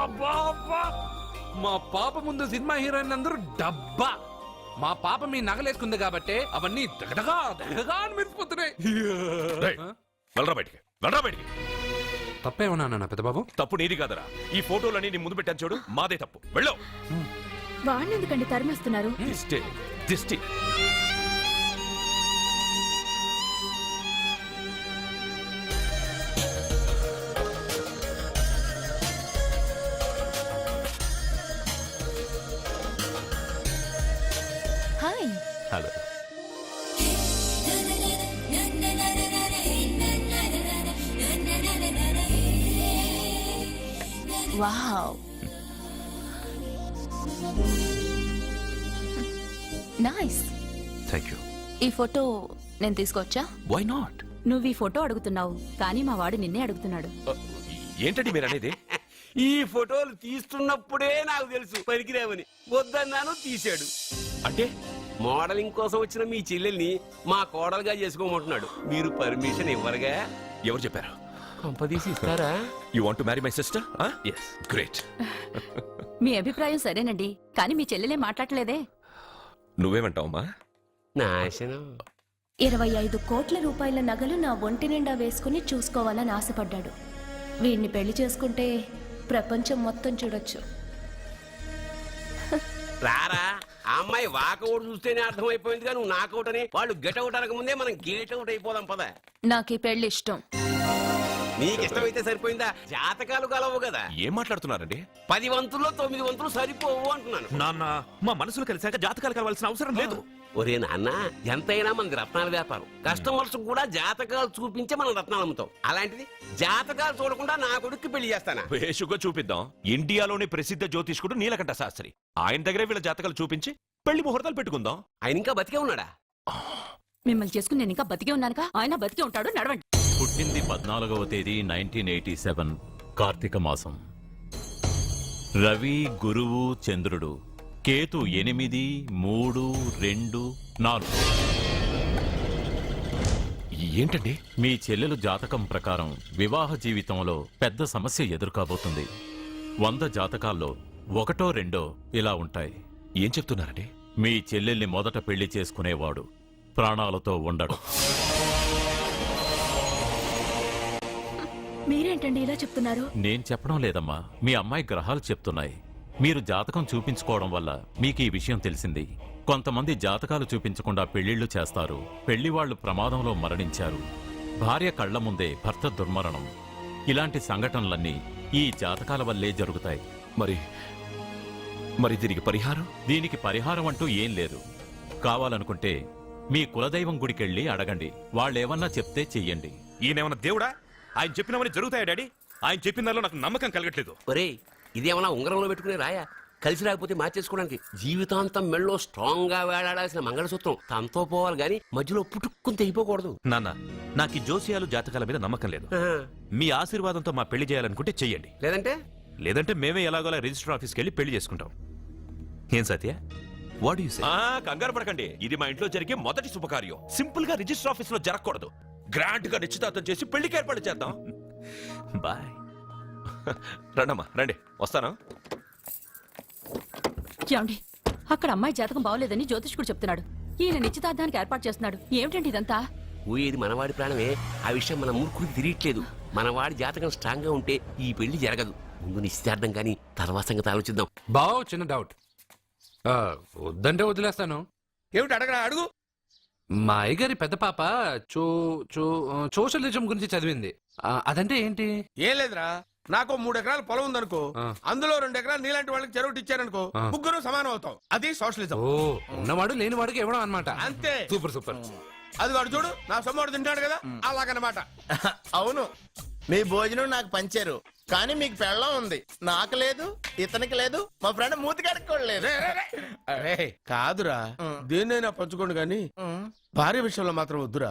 అబ్బా అబ్బా, మా పాప ముందు సినిమా హీరోయిన్ అందరూ డబ్బా. మా పాప మీ నగలేసుకుంది కాబట్టి అవన్నీ దగదగా దగదగా అని మెరిసిపోతున్నాయి. వెళ్ళరా బయటికి, వెళ్ళరా బయటికి. తప్పేమన్నా నాన్న పెద్ద బాబు? తప్పు నీది కాదరా. ఈ ఫోటోలన్నీ నీ ముందు పెట్టాను చూడు, మాదే తప్పు. వెళ్ళు. వాడిని ఎందుకండి తరిమేస్తున్నారు? దిష్టి దిష్టి. Hi. Hello. Wow, nice. Thank you. ఈ ఫోటో నేను తీసుకోవచ్చా? Why not? నువ్వు ఈ ఫోటో అడుగుతున్నావు, కానీ మా వాడు నిన్నే అడుగుతున్నాడు. ఏంటండి మీరు అనేది? ఈ ఫోటోలు తీస్తున్నప్పుడే నాకు తెలుసు పనికిరావని. వద్దన్నాను, తీశాడు. అంటే మోడలింగ్ కోసం వచ్చిన మీ చెల్లెల్ని మా కోడలుగా చేసుకోమంటున్నాడు. మీరు పర్మిషన్ ఇవ్వరుగా? ఎవరు చెప్పారు? కంపదీసి ఇస్తారా? You want to marry my sister? Yes. Great. మీ అభిప్రాయం సరేనండి, కానీ మీ చెల్లెలే మాట్లాడలేదే. నువ్వేమంటావమ్మా? నాశనం. 25 కోట్ల రూపాయల నగలు నా ఒంటి నిండా వేసుకుని చూసుకోవాలని ఆశపడ్డాడు. వీడిని పెళ్లి చేసుకుంటే ప్రపంచం మొత్తం చూడొచ్చు. రారా, ఆ అమ్మాయి వాకౌట్ చూస్తేనే అర్థమైపోయిందిగా నువ్వు నాకౌట్ అని. వాళ్ళు గెటౌట్ అనక ముందే మనం గేట్ అవుట్ అయిపోదాం పద. నాకు ఈ పెళ్లి ఇష్టం. నీకు ఇష్టమైతే సరిపోయిందా? జాతకాలు కలవు కదా. ఏం మాట్లాడుతున్నారండి? 10 వంతుల్లో 9 వంతులు సరిపోవు అంటున్నాను. నాన్న, మా మనసులు కలిసాక జాతకాలు కలవాల్సిన అవసరం లేదు. ఒరే నాన్న, ఎంతైనా మనది రత్నాల వ్యాపారం. కస్టమర్స్ కూడా జాతకాలు చూపించే మనం రత్నాలు అమ్ముతాం. అలాంటిది జాతకాలు చూడకుండా నా కొడుక్కి పెళ్లి చేస్తానా? వేషుగా చూపిద్దాం. ఇండియాలోని ప్రసిద్ధ జ్యోతిష్కుడు నీలకంఠ శాస్త్రి, ఆయన దగ్గరే వీళ్ళ జాతకాలు చూపించి పెళ్లి ముహూర్తాలు పెట్టుకుందాం. ఆయన ఇంకా బతికే ఉన్నాడా? మిమ్మల్ని చేసుకుని నేను ఇంకా బతికే ఉన్నానుగా. ఆయన బతికే ఉంటాడు. నడవండి. పుట్టింది 14వ తేదీ 1987 కార్తీక మాసం. రవి, గురువు, చంద్రుడు, కేతు 8, 3, 2, 4. ఏంటండి? మీ చెల్లెలు జాతకం ప్రకారం వివాహ జీవితంలో పెద్ద సమస్య ఎదుర్కోబోతుంది. 100 జాతకాల్లో 1, 2 ఇలా ఉంటాయి. ఏం చెప్తున్నారండి? మీ చెల్లెల్ని మొదట పెళ్లి చేసుకునేవాడు ప్రాణాలతో ఉండడు. మీరేంటండి ఇలా చెప్తున్నారు? నేను చెప్పడం లేదమ్మా, మీ అమ్మాయి గ్రహాలు చెప్తున్నాయి. మీరు జాతకం చూపించుకోవడం వల్ల మీకు ఈ విషయం తెలిసింది. కొంతమంది జాతకాలు చూపించకుండా పెళ్లిళ్లు చేస్తారు. పెళ్లివాళ్లు ప్రమాదంలో మరణించారు. భార్య కళ్ల ముందే భర్త దుర్మరణం. ఇలాంటి సంఘటనలన్నీ ఈ జాతకాల వల్లే జరుగుతాయి. మరి దీనికి పరిహారం? దీనికి పరిహారం అంటూ ఏం లేదు. కావాలనుకుంటే మీ కులదైవం గుడికెళ్ళి అడగండి. వాళ్ళేమన్నా చెప్తే చెయ్యండి. ఈయనేమన్నా దేవుడా? ఆయన చెప్పినవన్నీ జరుగుతాయా డాడీ? ఆయన చెప్పిన దానిలో నాకు నమ్మకం కలగట్లేదు. ఒరే, ఇదేమన్నా ఉంగరంలో పెట్టుకునే రాయా? కలిసి రాకపోతే మార్చేసుకోవడానికి. జీవితాంతం మెళ్ళో స్ట్రాంగ్ గా వేలాడాల్సిన మంగళసూత్రం తనతో పోవాలి గాని మధ్యలో పుట్టుకుని తెగిపోకూడదు. నాన్న, నాకు ఈ జోసియాలు జాతకాల మీద నమ్మకం లేదు. మీ ఆశీర్వాదంతో మా పెళ్లి చేయాలనుకుంటే చెయ్యండి. లేదంటే మేమే ఎలాగోలా రిజిస్టర్ ఆఫీస్కి వెళ్ళి పెళ్లి చేసుకుంటాం. ఏం సత్య? What you say? కంగారు పడకండి, ఇది మా ఇంట్లో జరిగే మొదటి శుభకార్యం. సింపుల్ గా రిజిస్టర్ ఆఫీస్ లో జరగకూడదు. గ్రాండ్ గా నిశ్చితార్థం చేసి పెళ్లికి ఏర్పాటు చేద్దాం. బాయ్. రండమ్మా, రండి, వస్తాను. ఏమండి, అక్కడ అమ్మాయి జాతకం బాగోలేదని జ్యోతిష్కుడు చెప్తున్నాడు. ఈయన నిశ్చితార్థానికి ఏర్పాటు చేస్తున్నాడు. ఏమిటండి ఇదంతా? ఊయేది మనవాడి ప్రాణమే. ఆ విషయం మన మూర్ఖుడికి తిరియట్లేదు. మనవాడి జాతకం స్ట్రాంగ్ గా ఉంటే ఈ పెళ్లి జరగదు. ముందు నిశ్చితార్థం కానీ తర్వాత సంగతి ఆలోచిద్దాం. బావ్, చిన్న డౌట్. వద్దంటే వదిలేస్తాను. ఏమిటి అడగరా? అడుగు. మా అయ్యగారి పెద్ద పాప సోషలిజం గురించి చదివింది. అదంటే ఏంటి? ఏం లేదురా, నాకు 3 ఎకరాల పొలం ఉందనుకో, అందులో 2 ఎకరాలు నీలాంటి వాళ్ళకి చెరువు ఇచ్చారనుకో, ముగ్గురు సమానం అవుతాం. అది సోషలిజం. ఓ, ఉన్నవాడు లేనివాడికి ఇవ్వడం అన్నమాట. అంతే. Super super. అది వాడు చూడు, నా సొమ్మడు తింటాడు కదా, అలాగనమాట. అవును, మీ భోజనం నాకు పంచారు, కానీ మీకు పెళ్ళం ఉంది, నాకు లేదు, ఇతనికి లేదు, మా ఫ్రెండ్ మూతి కడుక్కోలేదు. కాదురా, దేన్నైనా పంచుకోండి గాని భార్య విషయంలో మాత్రం వద్దురా.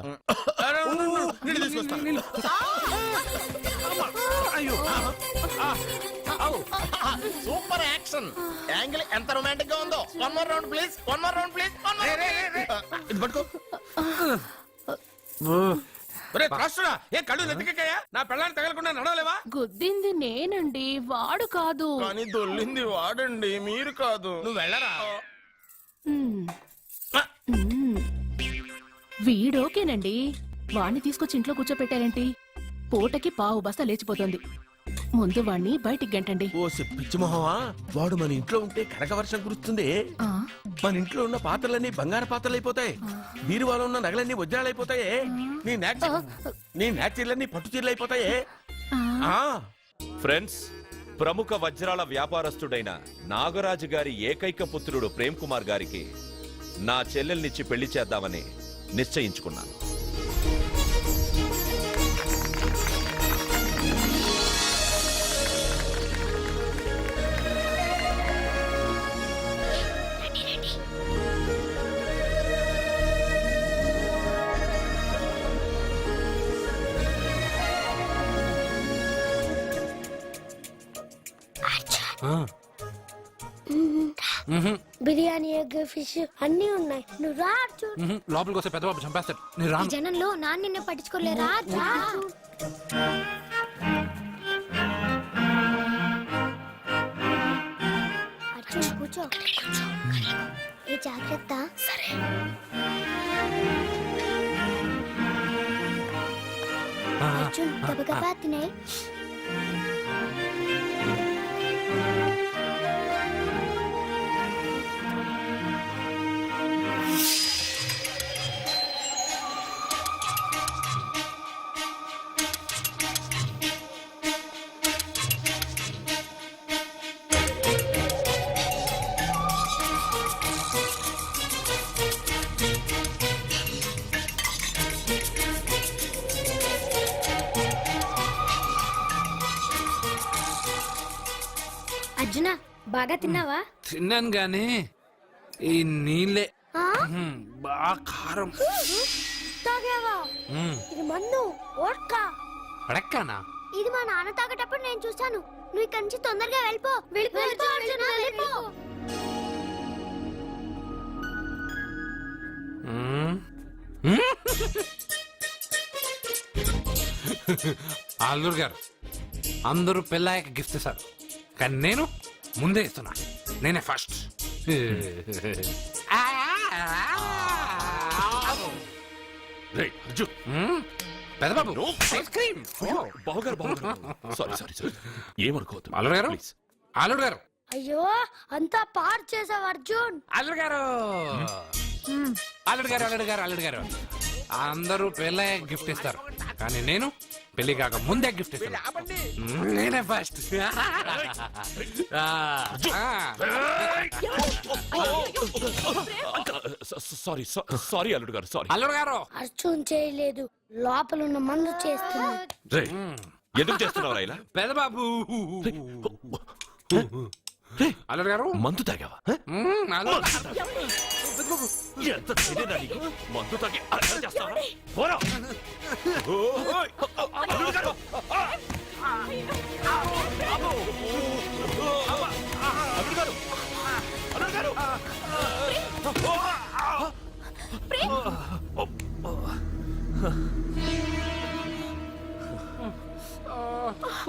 సూపర్ యాక్షన్ యాంగిల్ ఎంత రొమాంటిక్ గా ఉందో. 1 more round please, 1 more round please. ఇది పట్టుకో. ఒరే త్రాసుడా, ఏ కళ్ళు నెత్తికెక్కాయా? నా పెళ్ళాన్ని తగలకుండా నడవలేవా? గుద్దింది నేనండి, వాడు కాదు. కానీ దొల్లింది వాడండి, మీరు కాదు. నువ్వు వెళ్ళరా. వీడోకేనండి. వాణ్ణి తీసుకొచ్చి ఇంట్లో కూర్చోపెట్టారేంటి? పూటకి పావు బస్తా లేచిపోతుంది. ముందు వాణ్ణి బయటికి గంటండి. ఓ పిచ్చి మొహమా, వాడు మన ఇంట్లో ఉంటే కనక వర్షం కురుస్తుంది. ఆ, మన ఇంట్లో ఉన్న పాత్రలన్నీ బంగారు పాత్రలు అయిపోతాయి, బీరువాలో ఉన్న నగలన్నీ వజ్రాలు అయిపోతాయి, నీ నాచీర్లన్నీ పట్టు చీరలు అయిపోతాయి. ఆ, ఫ్రెండ్స్, ప్రముఖ వజ్రాల వ్యాపారస్తుడైన నాగరాజు గారి ఏకైక పుత్రుడు ప్రేమ్ కుమార్ గారికి నా చెల్లెల్నిచ్చి పెళ్లి చేద్దామని నిశ్చయించుకున్నాను. బిర్యానీ, ఎగ్, ఫిష్ అన్ని ఉన్నాయి. నువ్వు రా అర్జున్. లోపలికి వస్తే పెద్దబాబు చంపేస్తాడు. నేను రాను. జనంలో నాన్న నిన్ను పట్టించుకోలేరా? రా అర్జున్, కూర్చో. ఏ జాగ్రత్త. సరే. అర్జున్, గబగబా తినే. అర్జున, బాగా తిన్నావా? తిన్నాను గానీ ఈ నీళ్ళే ఆ? బాగా కారం. తాగావా? ఇది మందు, వోడ్కా. పడక్కానా? ఇది మా నాన్న తాగేటప్పుడు నేను చూశాను. నువ్వు ఇక్కడి నుంచి తొందరగా వెళ్ళిపో. వెళ్ళిపో అర్జున, వెళ్ళిపో. అల్లుడు గారు, అందరూ పెళ్ళాయక గిఫ్ట్ ఇస్తారు, కానీ నేను ముందే ఇస్తున్నా. నేనే ఫస్ట్. పెద్దబాబు, ఐస్ క్రీమ్. ఏమనుకోవద్దు. అల్లుడు గారు, అల్లుడు గారు, అయ్యో, అంతా పాడు చేసావు అర్జున్. అల్లుడు గారు, అల్లుడు గారు, అల్లుడు గారు, అల్లుడు గారు, అందరూ పెళ్ళే గిఫ్ట్ ఇస్తారు, కానీ నేను పెళ్లి కాక ముందే గిఫ్ట్ ఇస్తాను. నేనే ఫస్ట్. సారీ అల్లుడు గారు, సారీ. అల్లుడు గారు, అర్జున్ చేయలేదు, లోపల ఉన్న మందు చేస్తున్నా. ఎందుకు చేస్తున్నావు ఇలా? పెద్దబాబు. అల్లుడు గారు, మందు తాగావా? ఎంత ధైర్యం రా నీకు? మందు తాగి అల్లరి చేస్తావా? పోరా! ఓయ్! అల్లుడు గారు! అల్లుడు గారు! అల్లుడు గారు!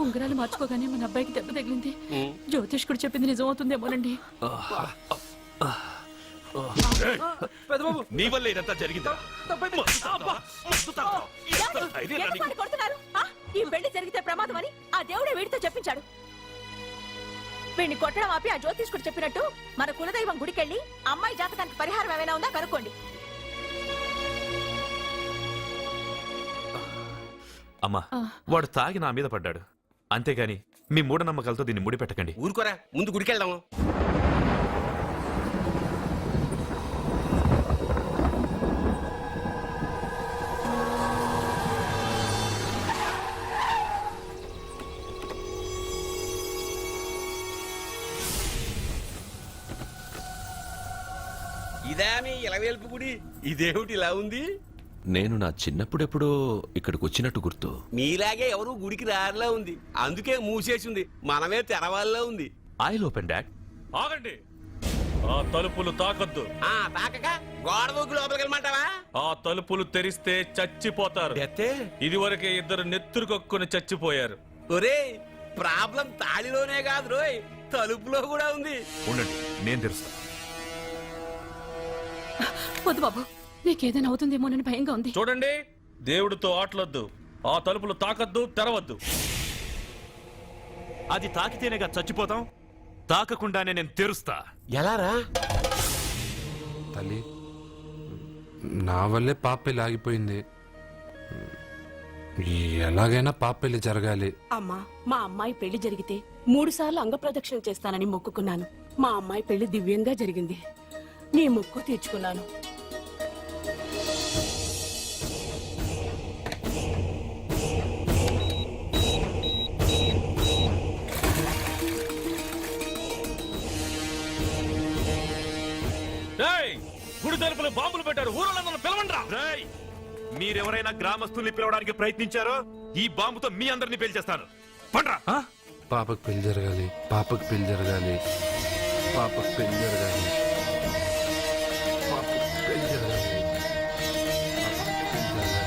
ఉంగరాలు మార్చుకోగానే మన అబ్బాయికి దెబ్బ తగిలింది. జ్యోతిష్కుడు చెప్పింది నిజమవుతుందేమోనండి. పెద్దబాబు, నీ వల్ల ఇదంతా జరిగిందా? ఈ పెళ్లి జరిగితే ప్రమాదం అని ఆ దేవుడే వీడితో చెప్పించాడు. వీడిని కొట్టడం ఆపి ఆ జ్యోతిష్కుడు చెప్పినట్టు మన కులదైవం గుడికెళ్ళి అమ్మాయి జాతకానికి పరిహారం ఏమైనా ఉందా కనుక్కోండి. అమ్మా, వాడు తాగి నా మీద పడ్డాడు, అంతేగాని మీ మూఢనమ్మకాలతో దీన్ని ముడిపెట్టకండి. ఊరుకోరా, ముందు గుడికెళ్దాము. ఇదా మీ ఇలవేల్పు గుడి? ఇదేమిటి ఇలా ఉంది? నేను నా చిన్నప్పుడెప్పుడో ఇక్కడికి వచ్చినట్టు గుర్తు. మీలాగే ఎవరు గుడికి రారులా ఉంది, అందుకే మూసేసింది. మనమే తెరవాళ్ళలో ఉంది. I open dad. ఆగండి. ఆ తలుపులు తాకద్దు. ఆ తాకక గోడ దూకి లోపలికి వెళ్ళమంటావా? ఆ తలుపులు తెరిస్తే చచ్చిపోతారు. ఇదివరకే ఇద్దరు నెత్తురుకొక్కుని చచ్చిపోయారు. ఒరేయ్, ప్రాబ్లం తాళిలోనే కాదు రోయ్, తలుపులో కూడా ఉంది. ఉండండి, నేను తెరుస్తా. వద్దు బాబు, నీకేదైనా అవుతుందేమోనని భయంగా ఉంది. చూడండి, దేవుడితో ఆటలొద్దు. ఆ తలుపులు తాకద్దు, తెరవద్దు. అది తాకితేనేగా చచ్చిపోతాం. తాకకుండానే నేను తెరుస్తా. ఎలారా? తల్లి, నా వల్లే పాప పెళ్లి ఆగిపోయింది. ఎలాగైనా పాప పెళ్లి జరగాలి. అమ్మా, మా అమ్మాయి పెళ్లి జరిగితే 3 సార్లు అంగప్రదక్షిణ చేస్తానని మొక్కుకున్నాను. మా అమ్మాయి పెళ్లి దివ్యంగా జరిగింది. నీ మొక్కు తీర్చుకున్నాను. రేయ్, గుడి తలుపులు బాంబులు పెట్టారు. ఊరోళ్ళందరూ పిలవండ్రా. రేయ్, మీరెవరైనా గ్రామస్తుల్ని పిలవడానికి ప్రయత్నించారో ఈ బాంబుతో మీ అందరినీ పేల్చేస్తాను. పండ్రా. పాపకు పెళ్లి జరగాలి, పాపకు పెళ్లి జరగాలి, పాపకు పెళ్లి జరగాలి, పాపకు పెళ్లి జరగాలి, పాపకు పెళ్లి జరగాలి.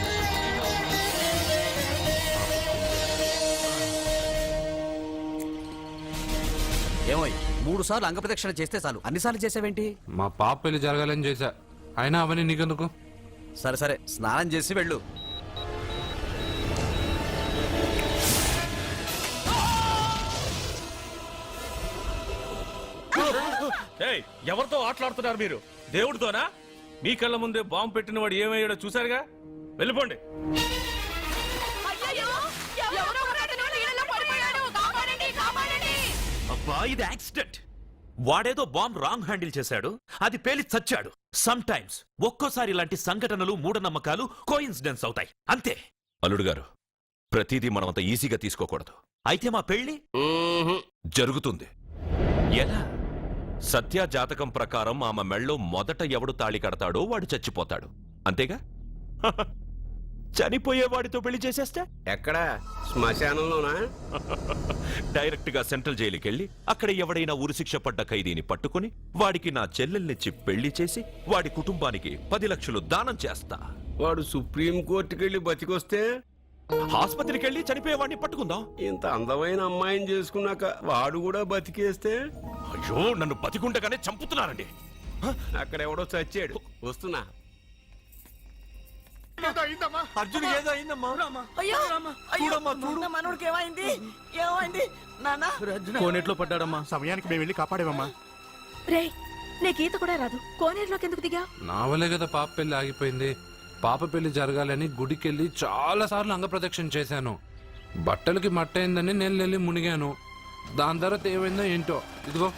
ఏమోయ్, 3 సార్లు అంగప్రదక్షిణ చేస్తే చాలు, అన్నిసార్లు చేసావేంటి? మా పాప పెళ్లి జరగాలని చేశా, అయినా అవన్నీ నీకెందుకు? సరే సరే, స్నానం చేసి వెళ్ళు. ఏయ్, ఎవరితో ఆటలాడుతున్నారు మీరు? దేవుడితోనా? మీ కళ్ళ ముందే బాంబు పెట్టిన వాడు ఏమయ్యాడో చూశారుగా. వెళ్ళిపోండి. అబ్బా, ఇది యాక్సిడెంట్. వాడేదో బాంబ్ రాంగ్ హ్యాండిల్ చేశాడు, అది పేలి చచ్చాడు. సమ్ టైమ్స్ ఒక్కోసారి ఇలాంటి సంఘటనలు, మూఢనమ్మకాలు కోఇన్సిడెన్స్ అవుతాయి, అంతే. అల్లుడు గారు, ప్రతిదీ మనమంత ఈజీగా తీసుకోకూడదు. అయితే మా పెళ్లి జరుగుతుంది. ఎలా? సత్య జాతకం ప్రకారం ఆమె మెళ్ళో మొదట ఎవడు తాళి కడతాడో వాడు చచ్చిపోతాడు, అంతేగా? చనిపోయేవాడితో పెళ్లి చేసేస్తే ఎక్కడ? శ్మశానంలోనా? డైరెక్ట్ గా సెంట్రల్ జైలుకి వెళ్ళి అక్కడ ఎవడైనా ఉరిశిక్ష పడ్డ ఖైదీని పట్టుకుని వాడికి నా చెల్లెల్నిచ్చి పెళ్లి చేసి వాడి కుటుంబానికి 10 లక్షలు దానం చేస్తా. వాడు సుప్రీం కోర్టుకి వెళ్ళి బతికొస్తే ఆసుపత్రికి వెళ్ళి చనిపోయేవాడిని పట్టుకుందాం. ఇంత అందమైన అమ్మాయిని చేసుకున్నాక వాడు కూడా బతికేస్తే? అయ్యో, నన్ను బతికుండగానే చంపుతున్నారండి. అక్కడ ఎవడో చచ్చాడు. వస్తున్నా. అర్జున్ ఏదో అయిందమ్మా. మనోడికి ఏమైంది? ఏమైంది నాన్న? కోనేట్లో పడ్డాడమ్మా, సమయానికి మేము వెళ్ళి కాపాడేవమ్మా. రే, నీకు ఈత కూడా రాదు, కోనేరులోకి ఎందుకు దిగా? నా వల్లే కదా పాప పెళ్లి ఆగిపోయింది. పాప పెళ్లి జరగాలని గుడికెళ్ళి చాలా సార్లు అంగప్రదక్షిణ చేశాను. బట్టలకి మట్టయిందని నేను వెళ్ళి మునిగాను. దాని తర్వాత ఏమైందో ఏంటో, ఇదిగో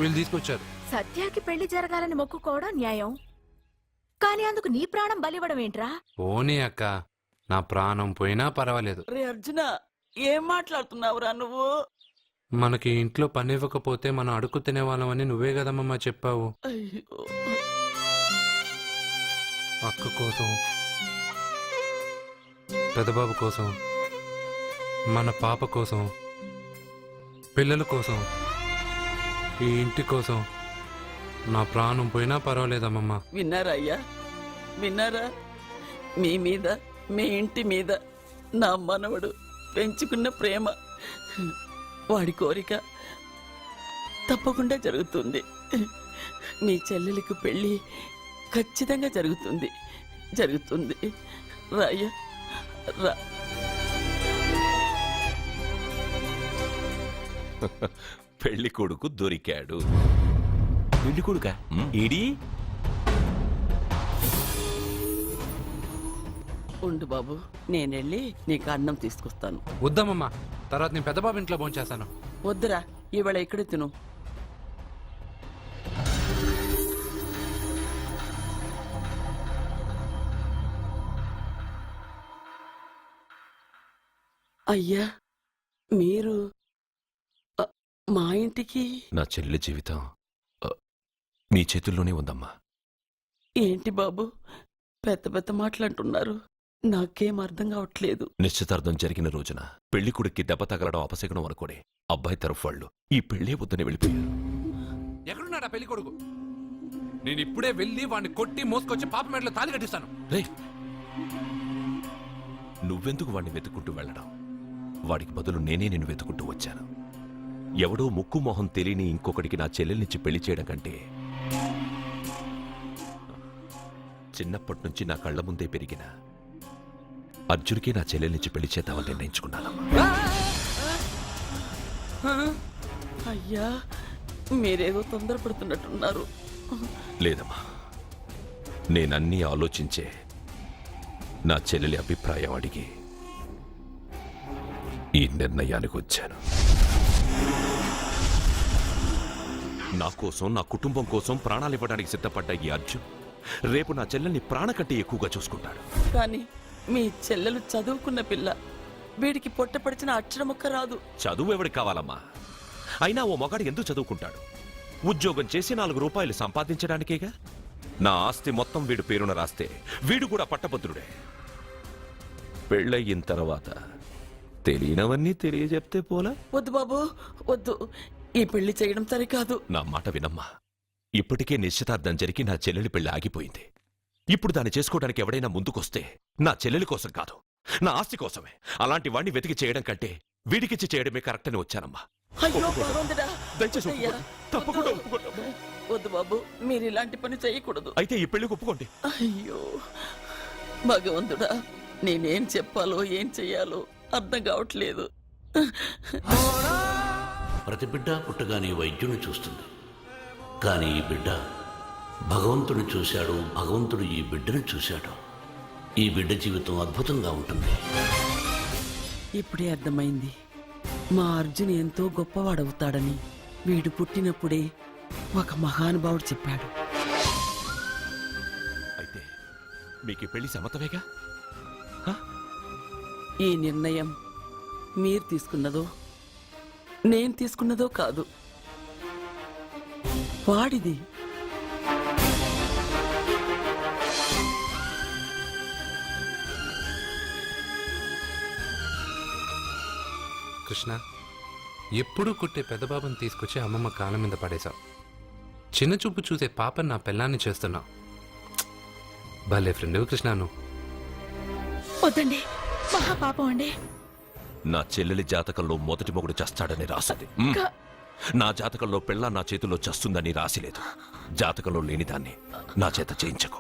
వీళ్ళు తీసుకొచ్చారు. సత్యాకి పెళ్లి జరగాలని మొక్కుకోవడం న్యాయం, కానీ అందుకు నీ ప్రాణం బలివ్వడం ఏంట్రా? పోనీ అక్క, నా ప్రాణం పోయినా పర్వాలేదు. రే అర్జున, ఏం మాట్లాడుతున్నావురా నువ్వు? మనకి ఇంట్లో పని ఇవ్వకపోతే మనం అడుగు తినేవాళ్ళమని నువ్వే కదమ్మా చెప్పావు. అయ్యో, అక్క కోసం, పెదబాబు కోసం, మన పాప కోసం, పిల్లల కోసం, ఈ ఇంటి కోసం నా ప్రాణం పోయినా పర్వాలేదమ్మమ్మా. విన్నారా అయ్యా, విన్నారా? మీ మీద, మీ ఇంటి మీద నా మనవడు పెంచుకున్న ప్రేమ, వాడి కోరిక తప్పకుండా జరుగుతుంది. మీ చెల్లెలకు పెళ్లి ఖచ్చితంగా జరుగుతుంది, జరుగుతుంది. రాయ్యా, రా. పెళ్లి కొడుకు దొరికాడు. పెళ్లి కొడుకా? ఇడి ఉండు బాబు, నేనెళ్ళి నీకు అన్నం తీసుకొస్తాను. వద్దమ్మమ్మా, తర్వాత నేను పెద్దబాబు ఇంట్లో భోంచేస్తాను. వద్దురా, ఇవాళ ఇక్కడే తిను. అయ్యా, మీరు మా ఇంటికి? నా చెల్లి జీవితం మీ చేతుల్లోనే ఉందమ్మా. ఏంటి బాబు, పెద్ద పెద్ద మాటలంటున్నారు? నాకేం అర్థం కావట్లేదు. నిశ్చితార్థం జరిగిన రోజున పెళ్లి కొడుక్కి దెబ్బ తగలడం అపశకునం అనుకోడే అబ్బాయి తరఫు వాళ్ళు ఈ పెళ్లే వద్దని వెళ్ళిపోయారు. ఎక్కడున్నాడా పెళ్లి కొడుకు? నేను ఇప్పుడే వెళ్ళి వాడిని కొట్టి మోసుకొచ్చి పాప మెడలో తాళి కట్టిస్తాను. రే, నువ్వెందుకు వాడిని వెతుక్కుంటూ వెళ్ళడం? వాడికి బదులు నేనే నిన్ను వెతుకుంటూ వచ్చాను. ఎవడో ముక్కు మొహం తెలియని ఇంకొకడికి నా చెల్లెల్నిచ్చి పెళ్లి చేయడం కంటే చిన్నప్పటి నుంచి నా కళ్ళ ముందే పెరిగిన అర్జున్కి నా చెల్లెల్నిచ్చి పెళ్లి చేద్దామని నిర్ణయించుకున్నాను. అయ్యా, మీరేదో తొందరపడుతున్నట్టున్నారు. లేదమ్మా, నేనన్నీ ఆలోచించే నా చెల్లెలి అభిప్రాయం అడిగి ఈ నిర్ణయానికి వచ్చాను. నా కోసం, నా కుటుంబం కోసం ప్రాణాలు ఇవ్వడానికి సిద్ధపడ్డ ఈ అర్జున్ రేపు నా చెల్లెల్ని ప్రాణ కంటే ఎక్కువగా చూసుకుంటాడు. కానీ మీ చెల్లెలు చదువుకున్న పిల్ల, వీడికి పొట్టపడిచిన అక్షరముక్క రాదు. చదువు ఎవడికి కావాలమ్మా? అయినా ఓ మగాడు ఎందుకు చదువుకుంటాడు? ఉద్యోగం చేసి 4 రూపాయలు సంపాదించడానికేగా. నా ఆస్తి మొత్తం వీడు పేరున రాస్తే వీడు కూడా పట్టభద్రుడే. పెళ్ళయిన తర్వాత తెలియనవన్నీ తెలియజెప్తే పోలా? వద్దు బాబు, వద్దు. ఈ పెళ్లి చేయడం సరికాదు. నా మాట వినమ్మా. ఇప్పటికే నిశ్చితార్థం జరిగి నా చెల్లెలి పెళ్లి ఆగిపోయింది. ఇప్పుడు దాన్ని చేసుకోవడానికి ఎవడైనా ముందుకొస్తే నా చెల్లెలి కోసం కాదు, నా ఆస్తి కోసమే. అలాంటి వాణ్ణి వెతికి చేయడం కంటే వీడికిచ్చి చేయడమే కరెక్ట్ అని వచ్చానమ్మా. అయ్యో భగవంతుడా, దయచేసి అయ్యా, తప్పకుండా వద్దు. వద్దు బాబు, మీరు ఇలాంటి పని చేయకూడదు. అయితే ఈ పెళ్లికి ఒప్పుకోండి. అయ్యో భగవంతుడా, నేనేం చెప్పాలో ఏం చెయ్యాలో అర్థం కావట్లేదు. ప్రతి బిడ్డ పుట్టగానే వైద్యుని చూస్తుంది, కానీ ఈ బిడ్డ భగవంతుని చూశాడు, భగవంతుడు ఈ బిడ్డను చూశాడు. ఈ బిడ్డ జీవితం అద్భుతంగా ఉంటుంది. ఇప్పుడే అర్థమైంది, మా అర్జున్ ఎంతో గొప్పవాడవుతాడని. వీడు పుట్టినప్పుడే ఒక మహానుభావుడు చెప్పాడు. అయితే మీకు ఈ పెళ్లి సమ్మతమేగా? ఈ నిర్ణయం మీరు తీసుకున్నదో నేను తీసుకున్నదో కాదు, వాడిది. కృష్ణ, ఎప్పుడూ కుట్టే పెద్దబాబుని తీసుకొచ్చి అమ్మమ్మ కాళ్ళ మీద పడేశావు. చిన్న చూపు చూసే పాపని నా పెళ్ళాన్ని చేస్తున్నావు. భలే ఫ్రెండ్ కృష్ణ నువ్వు. వద్దండి, మహాపాపం అండి. నా చెల్లెలి జాతకంలో మొదటి మొగుడు చస్తాడని రాసింది. నా జాతకంలో పెళ్ళ నా చేతిలో చస్తుందని రాసిలేదు. జాతకంలో లేనిదాన్ని నా చేత చేయించకు.